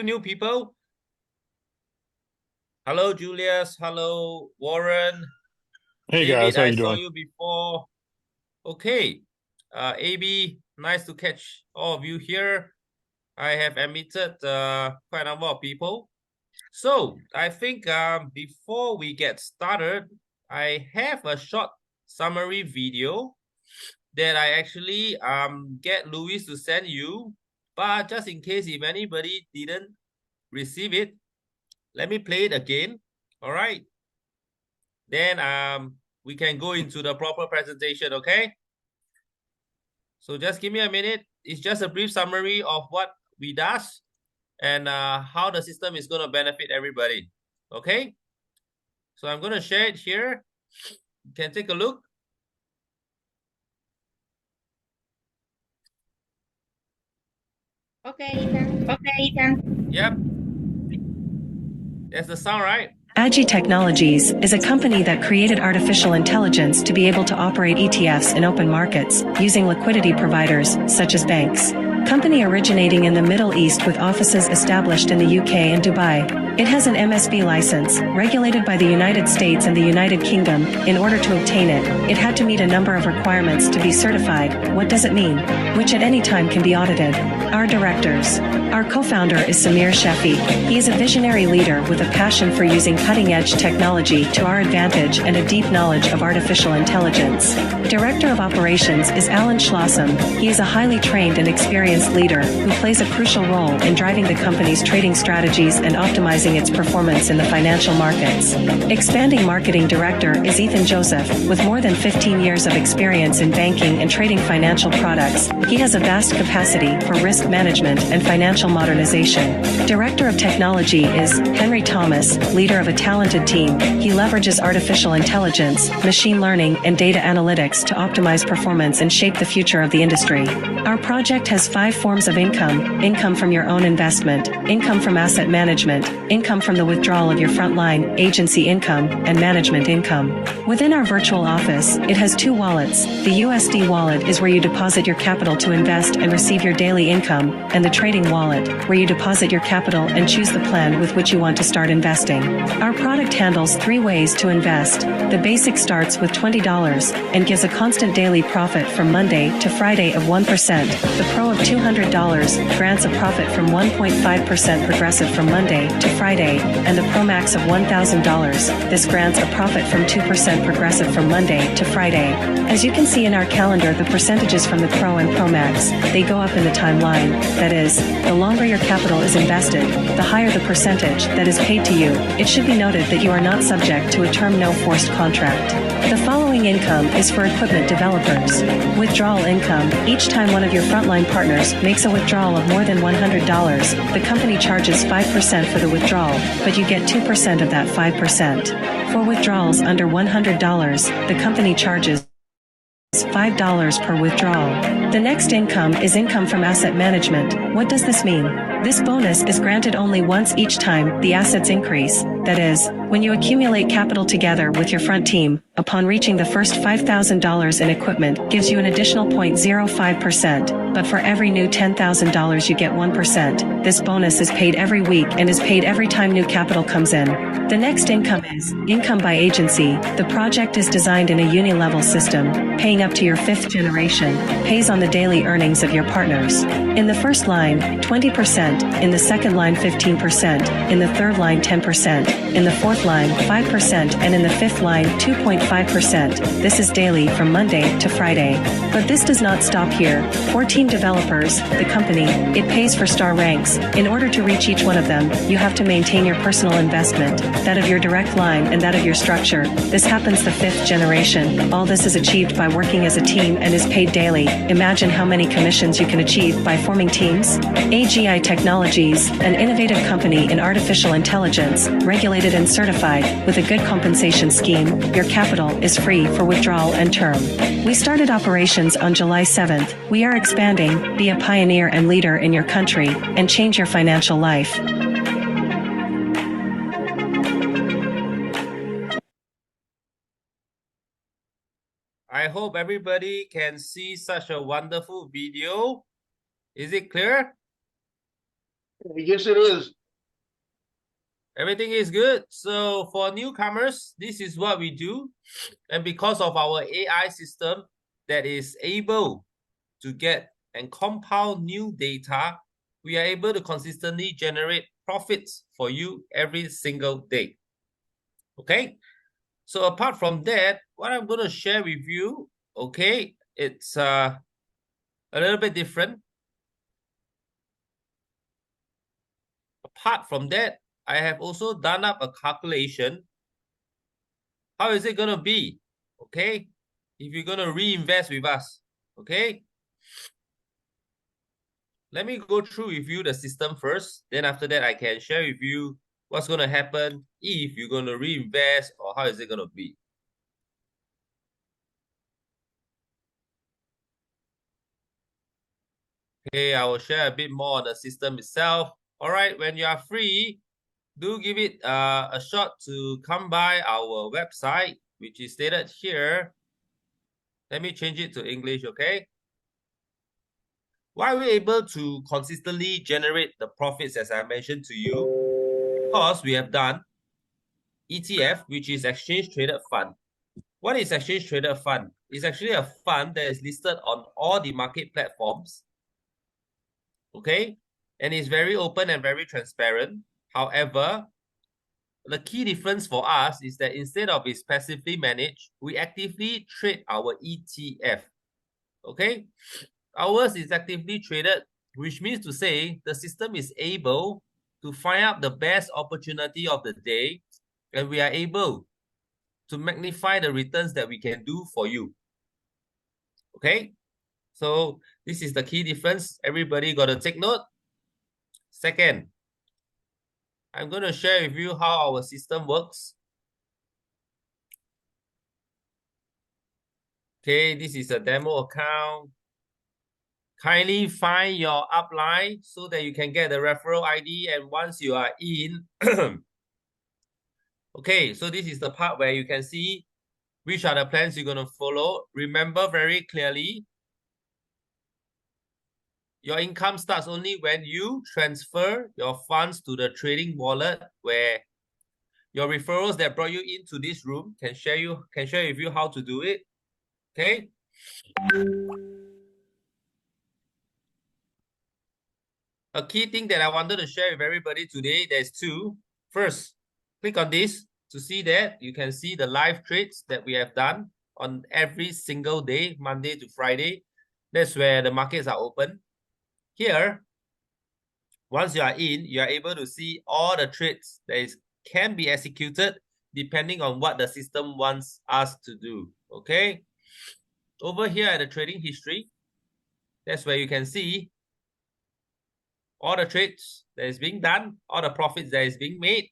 new people. Hello, Julius. Hello, Warren. Hey guys, David, how I you saw doing? you before. Okay. AB, nice to catch all of you here. I have admitted quite a number of people. So I think before we get started, I have a short summary video that I actually get Louis to send you. But just in case if anybody didn't receive it, let me play it again. All right. Then we can go into the proper presentation, okay? So just give me a minute. It's just a brief summary of what we does and how the system is going to benefit everybody. Okay? So I'm going to share it here. You can take a look. Okay, Ethan. Okay, Ethan. Yep. That's the sound, right? Agi Technologies is a company that created artificial intelligence to be able to operate ETFs in open markets, using liquidity providers, such as banks. Company originating in the Middle East with offices established in the UK and Dubai. It has an MSB license, regulated by the United States and the United Kingdom. In order to obtain it, it had to meet a number of requirements to be certified. What does it mean? Which at any time can be audited. Our directors. Our co-founder is Samir Shafi. He is a visionary leader with a passion for using cutting-edge technology to our advantage and a deep knowledge of artificial intelligence. Director of Operations is Alan Schlossam. He is a highly trained and experienced leader who plays a crucial role in driving the company's trading strategies and optimizing its performance in the financial markets. Expanding Marketing Director is Ethan Joseph, with more than 15 years of experience in banking and trading financial products. He has a vast capacity for risk management and financial modernization. Director of Technology is Henry Thomas, leader of a talented team. He leverages artificial intelligence, machine learning, and data analytics to optimize performance and shape the future of the industry. Our project has 5 forms of income: income from your own investment, income from asset management, income from the withdrawal of your frontline, agency income, and management income. Within our virtual office, it has 2 wallets. The USD wallet is where you deposit your capital to invest and receive your daily income, and the trading wallet, where you deposit your capital and choose the plan with which you want to start investing. Our product handles 3 ways to invest. The basic starts with $20 and gives a constant daily profit from Monday to Friday of 1%. The Pro of $200 grants a profit from 1.5% progressive from Monday to Friday, and the Pro Max of $1,000. This grants a profit from 2% progressive from Monday to Friday. As you can see in our calendar, the percentages from the Pro and Pro Max, they go up in the timeline. That is, the longer your capital is invested, the higher the percentage that is paid to you. It should be noted that you are not subject to a term no forced contract. The following income is for equipment developers. Withdrawal income. Each time one of your frontline partners makes a withdrawal of more than $100, the company charges 5% for the withdrawal, but you get 2% of that 5%. For withdrawals under $100, the company charges $5 per withdrawal. The next income is income from asset management. What does this mean? This bonus is granted only once each time the assets increase. That is, when you accumulate capital together with your front team, upon reaching the first $5,000 in equipment gives you an additional 0.05%, but for every new $10,000 you get 1%. This bonus is paid every week and is paid every time new capital comes in. The next income is income by agency. The project is designed in a uni-level system, paying up to your 5th generation, pays on the daily earnings of your partners. In the first line, 20%, in the second line 15%, in the third line 10%, in the fourth line 5%, and in the fifth line 2.5%. This is daily from Monday to Friday. But this does not stop here. 14 developers, the company, it pays for star ranks. In order to reach each one of them, you have to maintain your personal investment, that of your direct line and that of your structure. This happens the 5th generation. All this is achieved by working as a team and is paid daily. Imagine how many commissions you can achieve by forming teams. AGI Technologies, an innovative company in artificial intelligence, regulated and certified, with a good compensation scheme. Your capital is free for withdrawal and term. We started operations on July 7th. We are expanding. Be a pioneer and leader in your country, and change your financial life. I hope everybody can see such a wonderful video. Is it clear? Yes, it is. Everything is good. So for newcomers, this is what we do. And because of our AI system that is able to get and compound new data, we are able to consistently generate profits for you every single day. Okay. So apart from that, what I'm going to share with you, okay, it's a little bit different. Apart from that, I have also done up a calculation. How is it going to be? Okay. If you're going to reinvest with us, okay. Let me go through with you the system first. Then after that, I can share with you what's going to happen if you're going to reinvest or how is it going to be. Okay, I will share a bit more on the system itself. All right, when you are free, do give it a shot to come by our website, which is stated here. Let me change it to English, okay? Why are we able to consistently generate the profits, as I mentioned to you? Because we have done ETF, which is exchange traded fund. What is exchange traded fund? It's actually a fund that is listed on all the market platforms. Okay, and it's very open and very transparent. However, the key difference for us is that instead of it's passively managed, we actively trade our ETF. Okay, ours is actively traded, which means to say the system is able to find out the best opportunity of the day, and we are able to magnify the returns that we can do for you. Okay, so this is the key difference. Everybody got to take note. Second, I'm going to share with you how our system works. Okay, this is a demo account. Kindly find your upline so that you can get the referral ID. And once you are in, okay, so this is the part where you can see which are the plans you're going to follow. Remember very clearly, your income starts only when you transfer your funds to the trading wallet, where your referrals that brought you into this room can share with you how to do it. Okay. A key thing that I wanted to share with everybody today, there's two. First, click on this to see that you can see the live trades that we have done on every single day, Monday to Friday. That's where the markets are open. Here, once you are in, you are able to see all the trades that can be executed depending on what the system wants us to do. Okay. Over here at the trading history, that's where you can see all the trades that is being done, all the profits that is being made,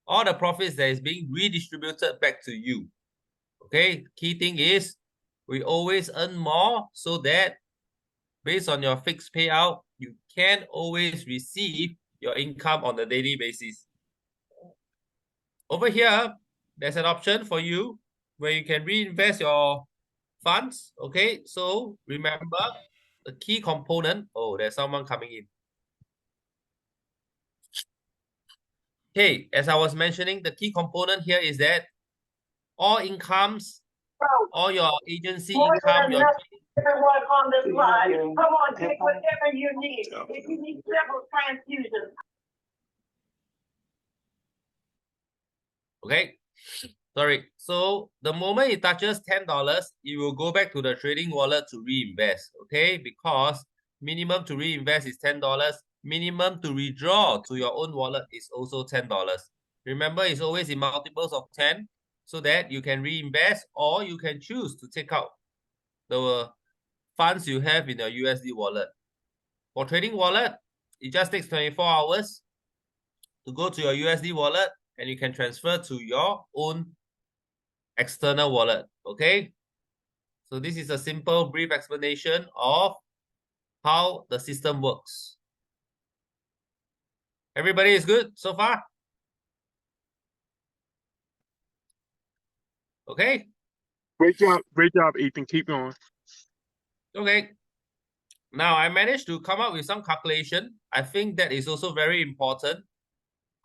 all the profits that is being redistributed back to you. Okay, key thing is we always earn more so that based on your fixed payout, you can always receive your income on a daily basis. Over here, there's an option for you where you can reinvest your funds. Okay, so remember the key component. Oh, there's someone coming in. Okay, as I was mentioning, the key component here is that all incomes, all your agency income, your Everyone on this line, come on, take whatever you need. If you need several transfusions. okay. Sorry. So the moment it touches $10, it will go back to the trading wallet to reinvest. Okay, because minimum to reinvest is $10. Minimum to withdraw to your own wallet is also $10. Remember, it's always in multiples of 10 so that you can reinvest or you can choose to take out the funds you have in your USD wallet. For trading wallet, it just takes 24 hours to go to your USD wallet and you can transfer to your own external wallet. Okay, so this is a simple brief explanation of how the system works. Everybody is good so far? Okay. Great job, Ethan. Keep going. Okay. Now, I managed to come up with some calculation. I think that is also very important.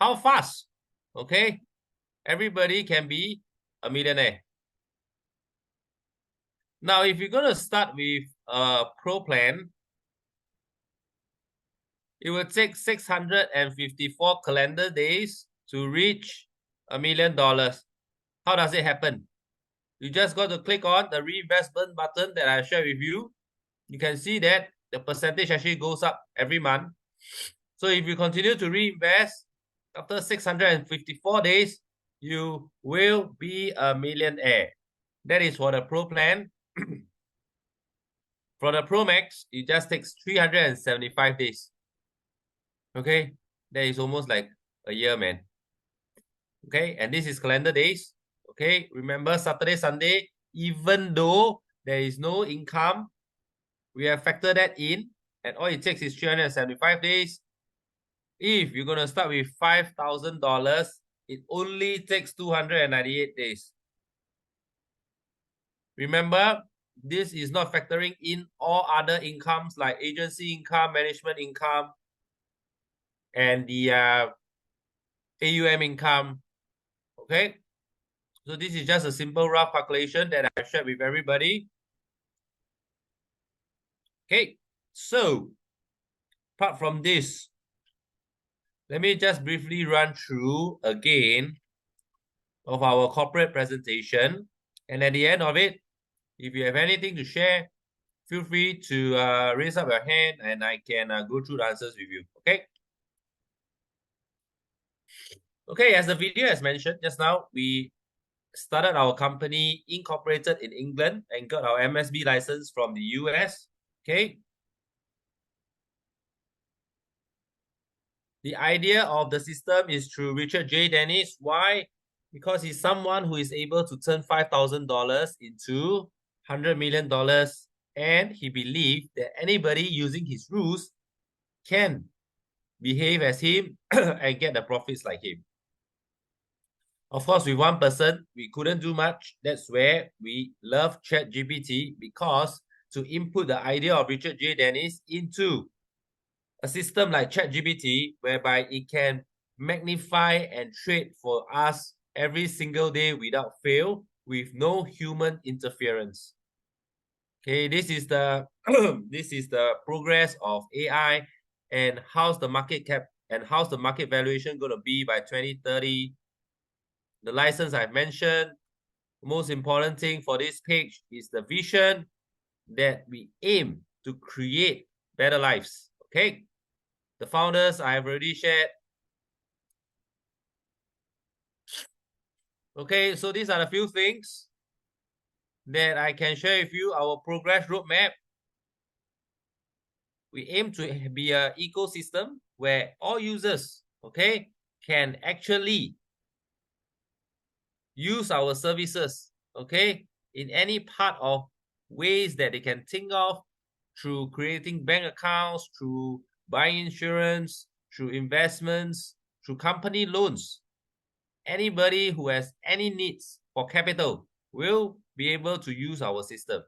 How fast, okay, everybody can be a millionaire. Now, if you're going to start with a pro plan, it will take 654 calendar days to reach $1 million. How does it happen? You just got to click on the reinvestment button that I shared with you. You can see that the percentage actually goes up every month. So if you continue to reinvest, after 654 days, you will be a millionaire. That is for the Pro plan. For the Pro Max, it just takes 375 days. Okay, that is almost like a year, man. Okay, and this is calendar days. Okay, remember Saturday, Sunday, even though there is no income, we have factored that in, and all it takes is 375 days. If you're going to start with $5,000, it only takes 298 days. Remember, this is not factoring in all other incomes like agency income, management income, and the AUM income. Okay, so this is just a simple rough calculation that I shared with everybody. Okay, so apart from this, let me just briefly run through again of our corporate presentation. And at the end of it, if you have anything to share, feel free to raise up your hand and I can go through the answers with you. Okay. Okay, as the video has mentioned just now, we started our company incorporated in England and got our MSB license from the US. Okay. The idea of the system is through Richard J. Dennis. Why? Because he's someone who is able to turn $5,000 into $100 million, and he believed that anybody using his rules can behave as him and get the profits like him. Of course, with one person, we couldn't do much. That's where we love ChatGPT, because to input the idea of Richard J. Dennis into a system like ChatGPT, whereby it can magnify and trade for us every single day without fail, with no human interference. Okay, this is the this is the progress of AI, and how's the market cap and how's the market valuation going to be by 2030. The license I've mentioned. Most important thing for this page is the vision that we aim to create better lives. Okay, the founders I've already shared. Okay, so these are the few things that I can share with you. Our progress roadmap. We aim to be an ecosystem where all users, okay, can actually use our services, okay, in any part of ways that they can think of, through creating bank accounts, through buying insurance, through investments, through company loans. Anybody who has any needs for capital will be able to use our system.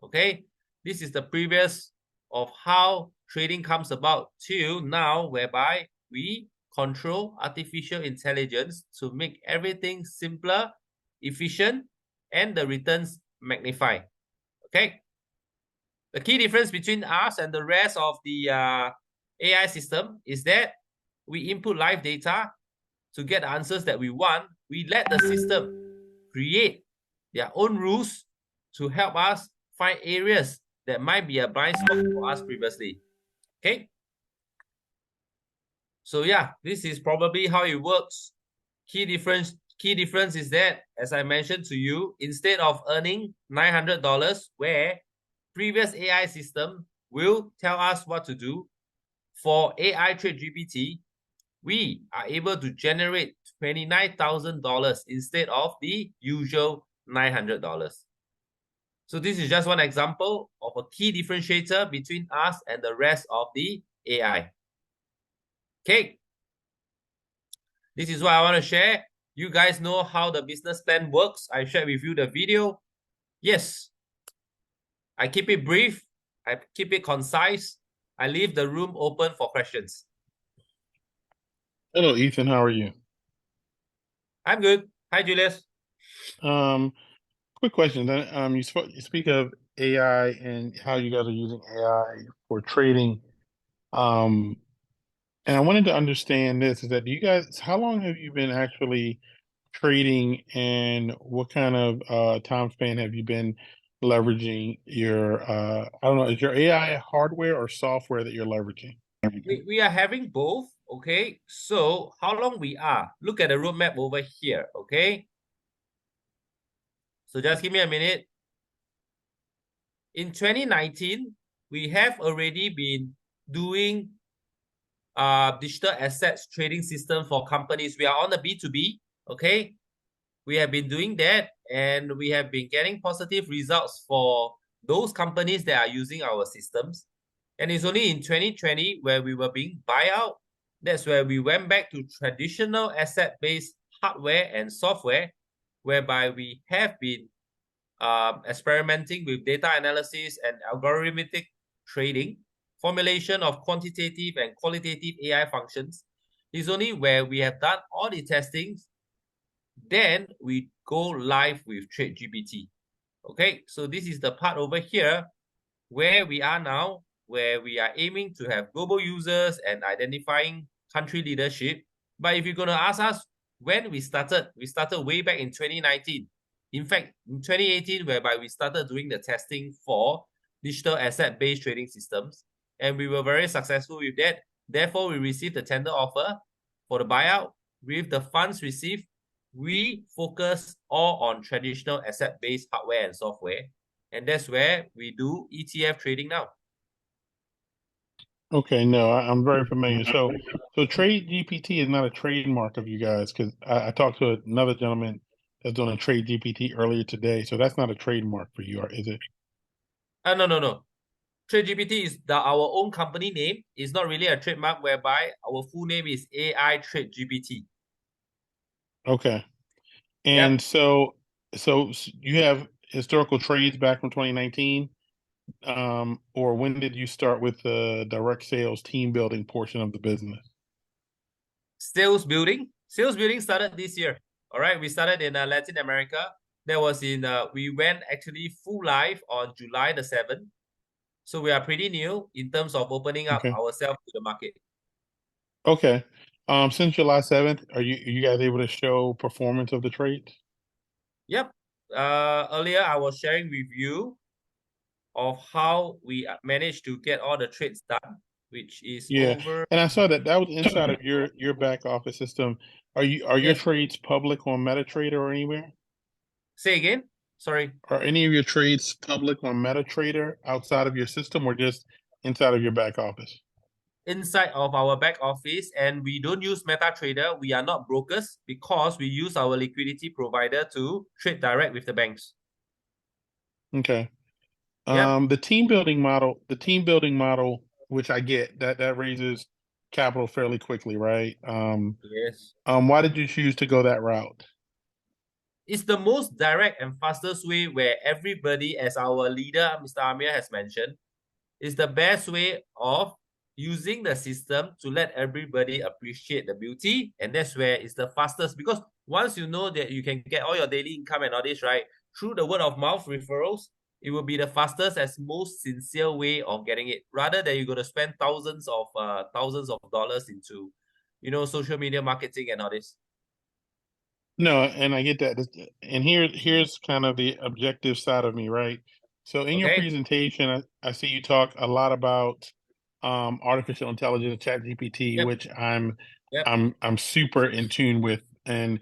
Okay, this is the previous of how trading comes about till now, whereby we control artificial intelligence to make everything simpler, efficient, and the returns magnify. Okay, the key difference between us and the rest of the AI system is that we input live data to get the answers that we want. We let the system create their own rules to help us find areas that might be a blind spot for us previously. Okay. So yeah, this is probably how it works. Key difference is that, as I mentioned to you, instead of earning $900, where previous AI system will tell us what to do, for AI Trade GPT, we are able to generate $29,000 instead of the usual $900. So this is just one example of a key differentiator between us and the rest of the AI. Okay. This is what I want to share. You guys know how the business plan works. I shared with you the video. Yes. I keep it brief. I keep it concise. I leave the room open for questions. Hello, Ethan. How are you? I'm good. Hi, Julius. Um, Quick question. You speak of AI and how you guys are using AI for trading. Um, and I wanted to understand this, is that do you guys, how long have you been actually trading, and what kind of time span have you been leveraging your I don't know, is your AI hardware or software that you're leveraging? We are having both. Okay. So how long we are? Look at the roadmap over here. Okay. So just give me a minute. In 2019, we have already been doing digital assets trading system for companies. We are on the B2B. Okay. We have been doing that, and we have been getting positive results for those companies that are using our systems. And it's only in 2020 where we were being buy out. That's where we went back to traditional asset-based hardware and software, whereby we have been experimenting with data analysis and algorithmic trading, formulation of quantitative and qualitative AI functions. It's only where we have done all the testings, then we go live with TradeGPT. Okay, so this is the part over here where we are now, where we are aiming to have global users and identifying country leadership. But if you're going to ask us when we started way back in 2019. In fact, in 2018, whereby we started doing the testing for digital asset-based trading systems, and we were very successful with that. Therefore, we received the tender offer for the buyout. With the funds received, we focus all on traditional asset-based hardware and software, and that's where we do ETF trading now. Okay, no, I'm very familiar. So Trade GPT is not a trademark of you guys, because I talked to another gentleman that's doing a Trade GPT earlier today. So that's not a trademark for you, or is it? No. TradeGPT is our own company name. It's not really a trademark, whereby our full name is AI TradeGPT. Okay. Yep. And you have historical trades back from 2019, or when did you start with the direct sales team building portion of the business? Sales building. Sales building started this year. All right. We started in Latin America. That was we went actually full live on July the 7th. So we are pretty new in terms of opening up Okay. ourselves to the market. Okay. Since July 7th, are you guys able to show performance of the trades? Yep. Earlier I was sharing with you of how we managed to get all the trades done, which is Yeah. over. And I saw that that was inside of your back office system. Are your Yes. trades public on MetaTrader or anywhere? Say again. Sorry. Are any of your trades public on MetaTrader outside of your system, or just inside of your back office? Inside of our back office, and we don't use MetaTrader. We are not brokers because we use our liquidity provider to trade direct with the banks. Okay. Yep. The team building model, which I get that raises capital fairly quickly, right? Yes. Why did you choose to go that route? It's the most direct and fastest way, where everybody, as our leader, Mr. Amir, has mentioned, is the best way of using the system to let everybody appreciate the beauty. And that's where it's the fastest, because once you know that you can get all your daily income and all this, right, through the word of mouth referrals, it will be the fastest as most sincere way of getting it, rather than you're going to spend thousands of dollars into social media marketing and all this. No, and I get that. And here's kind of the objective side of me, right? So in your Okay. presentation, I see you talk a lot about artificial intelligence, ChatGPT, Yep. which I'm Yep. I'm I'm super in tune with, and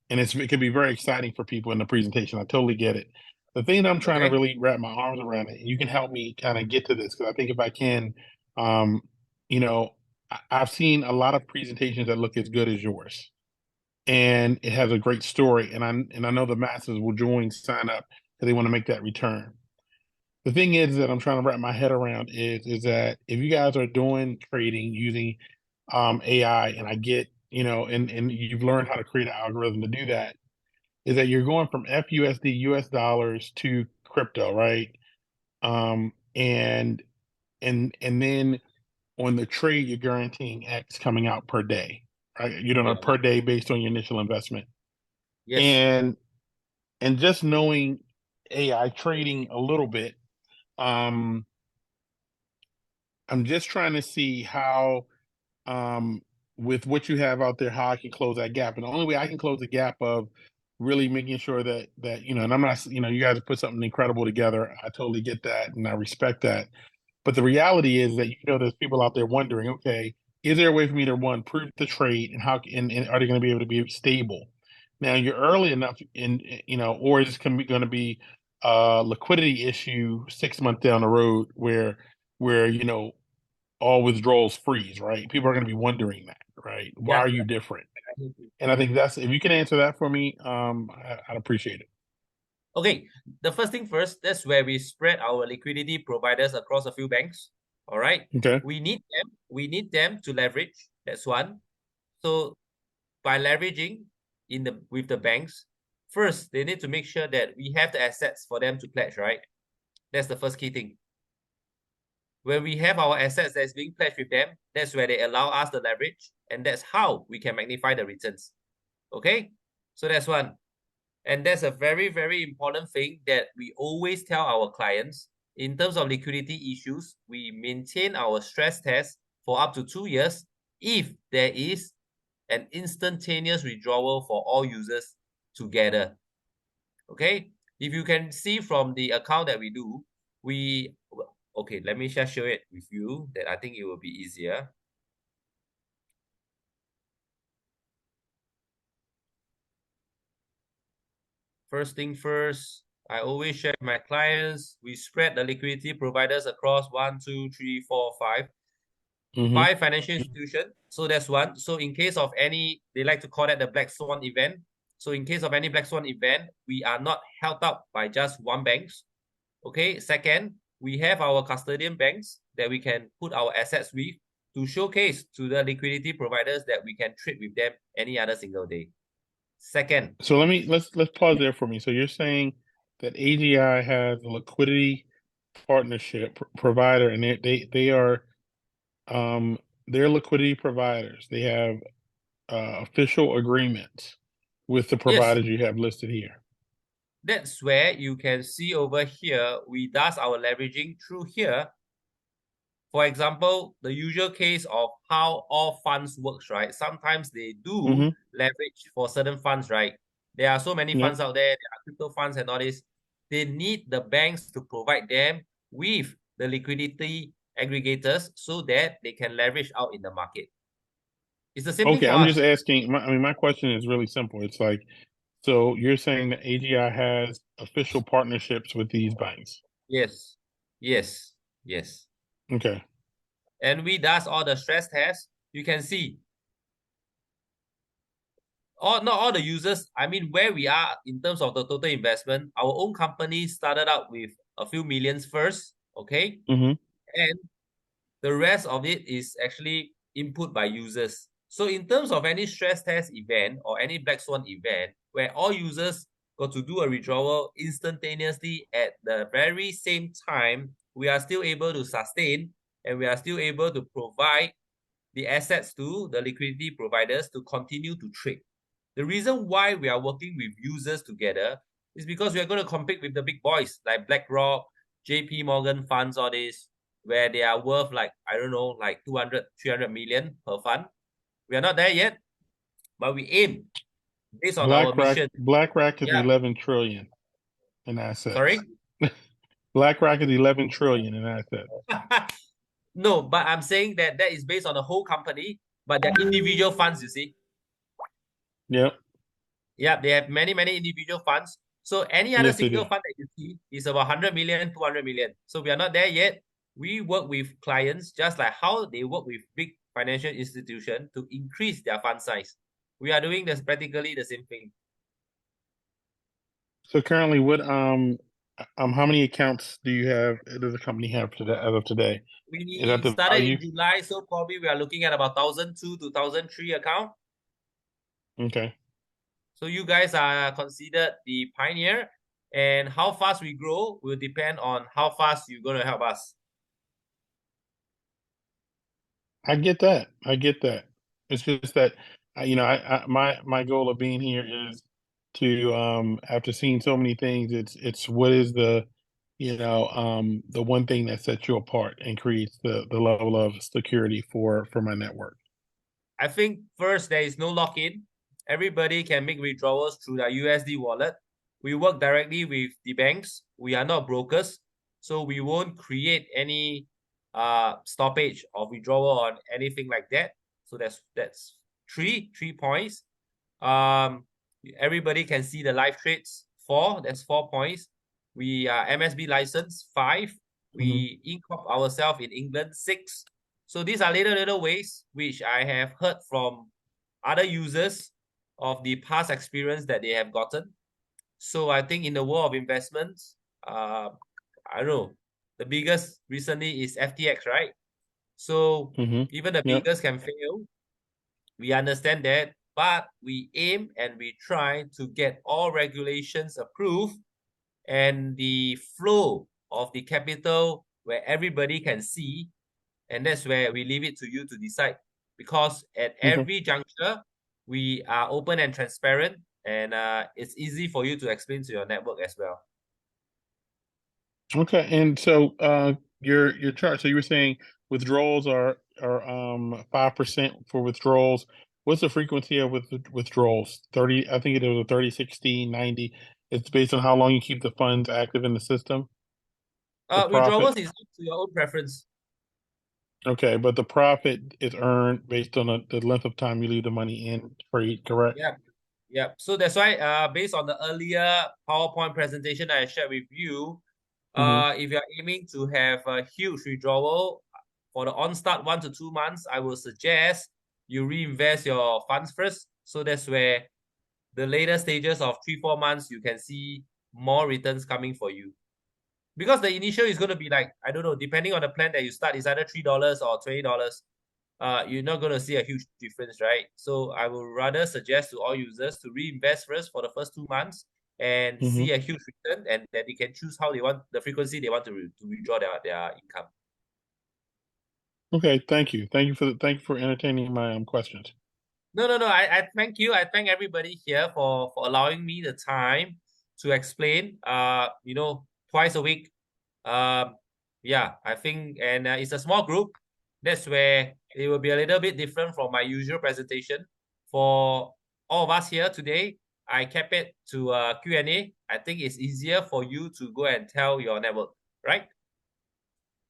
it can be very exciting for people in the presentation. I totally get it. The thing that I'm trying to Okay. really wrap my arms around it, and you can help me kind of get to this, because I think if I can, um, you know, I've seen a lot of presentations that look as good as yours, and it has a great story, and I know the masses will sign up because they want to make that return. The thing is that I'm trying to wrap my head around is that if you guys are doing trading using AI, and I get, and you've learned how to create an algorithm to do that, is that you're going from FUSD US dollars to crypto, right? and then on the trade you're guaranteeing X coming out per day, right? You don't know, Yeah. per day based on your initial investment. Yes. And just knowing AI trading a little bit, I'm just trying to see how, with what you have out there, how I can close that gap. And the only way I can close the gap of really making sure that and I'm not, you guys have put something incredible together. I totally get that and I respect that. But the reality is that there's people out there wondering, okay, is there a way for me to prove the trade, and how and are they going to be able to be stable? Now you're early enough in, or is this going to be a liquidity issue 6 months down the road where all withdrawals freeze, right? People are going to be wondering that, right? Why Yeah. are you different? And I think that's, if you can answer that for me, I'd appreciate it. Okay, the first thing first, that's where we spread our liquidity providers across a few banks. All right. Okay. We need them. We need them to leverage. That's one. So by leveraging with the banks, first they need to make sure that we have the assets for them to pledge, right? That's the first key thing. When we have our assets that's being pledged with them, that's where they allow us the leverage, and that's how we can magnify the returns. Okay, so that's one. And that's a very, very important thing that we always tell our clients. In terms of liquidity issues, we maintain our stress test for up to 2 years if there is an instantaneous withdrawal for all users together. Okay, if you can see from the account that we do, okay, let me just show it with you, that I think it will be easier. First thing first, I always share with my clients, we spread the liquidity providers across 1, 2, 3, 4, 5. Mm-hmm. 5 financial institutions. So that's one. So in case of any, they like to call that the black swan event. So in case of any black swan event, we are not held up by just one bank. Okay. Second, we have our custodian banks that we can put our assets with to showcase to the liquidity providers that we can trade with them any other single day. Second. So let's pause there for me. So you're saying that AGI has a liquidity partnership provider, and they are they're liquidity providers. They have official agreements with the Yes, providers you have listed here. that's where you can see over here, we does our leveraging through here. For example, the usual case of how all funds works, right? Sometimes they do leverage for certain funds, right? There are so many funds out there. There are crypto funds and all this. They need the banks to provide them with the liquidity aggregators so that they can leverage out in the market. It's the same thing Okay, for I'm us. just asking. My question is really simple. It's like, so you're saying that AGI has official partnerships with these banks? Yes, yes, yes. Okay. And we does all the stress tests. You can see not all the users, I mean, where we are in terms of the total investment, our own company started out with a few millions first, okay? And the rest of it is actually input by users. So in terms of any stress test event or any black swan event, where all users got to do a withdrawal instantaneously at the very same time, we are still able to sustain and we are still able to provide the assets to the liquidity providers to continue to trade. The reason why we are working with users together is because we are going to compete with the big boys like BlackRock, JP Morgan funds, all this, where they are worth like, I don't know, like 200, 300 million per fund. We are not there yet, but we aim based on our mission. BlackRock is 11 trillion in assets. Sorry? BlackRock is 11 trillion in assets. No, but I'm saying that is based on the whole company, but they're individual funds, you see. Yep. Yeah, they have many, many individual funds. So any other single fund that you see is about 100 million, 200 million. So we are not there yet. We work with clients just like how they work with big financial institutions to increase their fund size. We are doing this practically the same thing. So currently, what how many accounts does the company have as of today? We started in July, so probably we are looking at about 1,002 to 1,003 account. Okay. So you guys are considered the pioneer. And how fast we grow will depend on how fast you're going to help us. I get that. I get that. It's just that, my goal of being here is to, after seeing so many things, it's what is the one thing that sets you apart and creates the level of security for my network. I think first, there is no lock-in. Everybody can make withdrawals through their USD wallet. We work directly with the banks. We are not brokers, so we won't create any stoppage of withdrawal or anything like that. So that's three points. Everybody can see the live trades. That's 4 points. We are MSB license 5. We incorporate ourselves in England 6. So these are little ways which I have heard from other users of the past experience that they have gotten. So I think in the world of investments, I don't know, the biggest recently is FTX, right? So even the Yep. biggest can fail. We understand that, but we aim and we try to get all regulations approved and the flow of the capital where everybody can see. And that's where we leave it to you to decide. Because at Okay. every juncture, we are open and transparent, and it's easy for you to explain to your network as well. Okay. And so your chart, so you were saying withdrawals are 5% for withdrawals. What's the frequency of withdrawals? 30, I think it was a 30, 60, 90. It's based on how long you keep the funds active in the system. The profit. Withdrawals is up to your own preference. Okay, but the profit is earned based on the length of time you leave the money in trade, correct? Yeah. So that's why, based on the earlier PowerPoint presentation I shared with you, if you're aiming to have a huge withdrawal for the on-start 1 to 2 months, I will suggest you reinvest your funds first. So that's where the later stages of 3-4 months, you can see more returns coming for you. Because the initial is going to be like, I don't know, depending on the plan that you start, it's either $3 or $20. You're not going to see a huge difference, right? So I would rather suggest to all users to reinvest first for the first 2 months and see a huge return, and that they can choose how they want the frequency they want to withdraw their income. Okay, thank you. Thank you for entertaining my questions. No. I thank you. I thank everybody here for allowing me the time to explain. Twice a week. Yeah, I think, and it's a small group. That's where it will be a little bit different from my usual presentation. For all of us here today, I kept it to Q&A. I think it's easier for you to go and tell your network, right?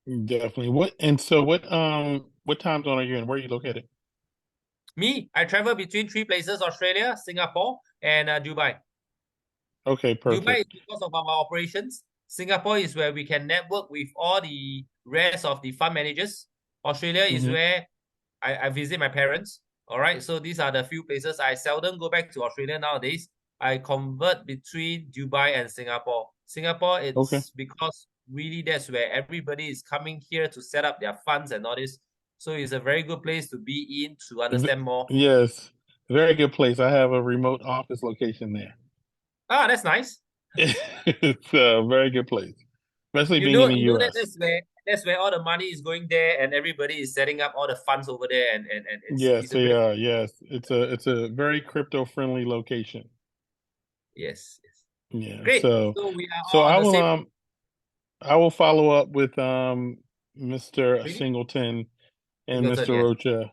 Definitely. What time zone are you in? Where are you located? Me, I travel between 3 places: Australia, Singapore, and Dubai. Okay, Dubai is perfect. because of our operations. Singapore is where we can network with all the rest of the fund managers. Australia is where I visit my parents. All right. So these are the few places. I seldom go back to Australia nowadays. I convert between Dubai and Singapore. Singapore, Okay. it's because really that's where everybody is coming here to set up their funds and all this. So it's a very good place to be in to understand more. Yes, very good place. I have a remote office location there. Ah, that's nice. It's a very good place, especially You being in know, the you know that U.S. that's where all the money is going there, and everybody is setting up all the funds over there, and Yes, it's a they great. are. Yes, it's a very crypto friendly location. Yes. Yeah. Great. So So we are so all on I the will same. um I will follow up with Mr. Really? Singleton and Singleton, Mr. yes. Rocha,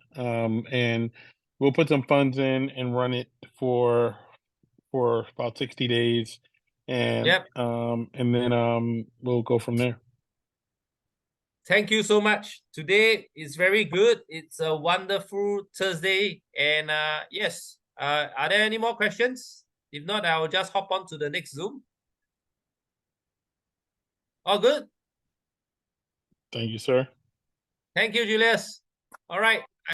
and we'll put some funds in and run it for about 60 days, Yep. and then we'll go from there. Thank you so much. Today is very good. It's a wonderful Thursday, and yes. Are there any more questions? If not, I will just hop on to the next Zoom. All good. Thank you, sir. Thank you, Julius. All right.